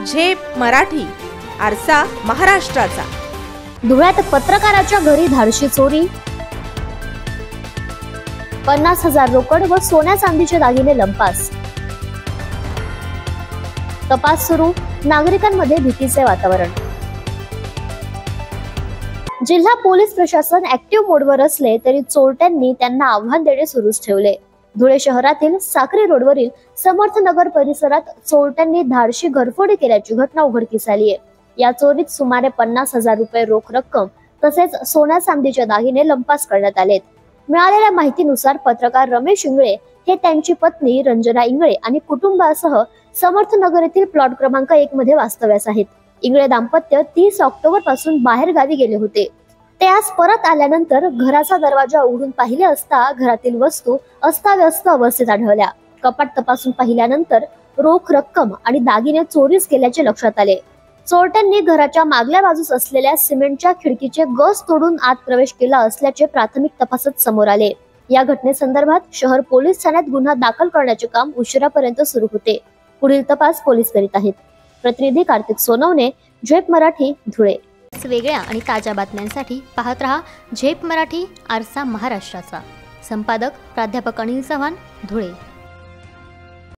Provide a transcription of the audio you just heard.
झेप मराठी, आरसा महाराष्ट्राचा। धुळ्यात पत्रकाराच्या घरी धाडशी चोरी, 50,000 रोकड व सोन्या चांदीचे दागिने लंपास। तपास सुरू, नागरिकांमध्ये भीतीचे वातावरण। जिल्हा पोलीस प्रशासन ऍक्टिव्ह मोडवर असले तरी चोरट्यांनी त्यांना आव्हान देणे सुरूच ठेवले। धुळे शहरातील साक्री रोडवरील समर्थनगर परिसरात चोरट्यांनी धाडशी घरफोडी केल्याची घटना उघडकीस आली आहे। या चोरीत सुमारे 50,000 रुपये रोख रक्कम तसेच सोन्या चांदीचे दागिने लंपास करण्यात आलेत। मिळालेल्या माहितीनुसार पत्रकार रमेश इंगळे हे त्यांची पत्नी रंजना इंगळे आणि कुटुंबासह समर्थनगर येथील प्लॉट क्रमांक 1 मध्ये वास्तव्यास आहेत। इंगळे दाम्पत्य 30 ऑक्टोबर पासून बाहेर गावी गेले होते। ते आज परत आल्यानंतर घराचा दरवाजा उघडून पाहिले असता घरातील वस्तू अस्ताव्यस्त अवस्थेत आढळल्या। कपाट तपासून पाहिल्यानंतर रोख रक्कम आणि दागिने चोरीस गेल्याचे लक्षात आले। चोरट्यांनी घराच्या मागल्या बाजूस असलेल्या सिमेंटच्या खिडकीचे गज तोडून आत प्रवेश केला असल्याचे प्राथमिक तपासात समोर आले। या घटनेसंदर्भात शहर पोलीस ठाण्यात गुन्हा दाखल करण्याचे काम उशिरापर्यंत सुरू होते। पुढील तपास पोलीस करीत आहेत। प्रतिनिधी कार्तिक सोनवणे, झेप मराठी, धुळे। वेगळ्या आणि ताज्या बातम्यांसाठी पाहत रहा झेप मराठी, आरसा महाराष्ट्राचा। संपादक प्राध्यापक अनिल चव्हाण, धुळे।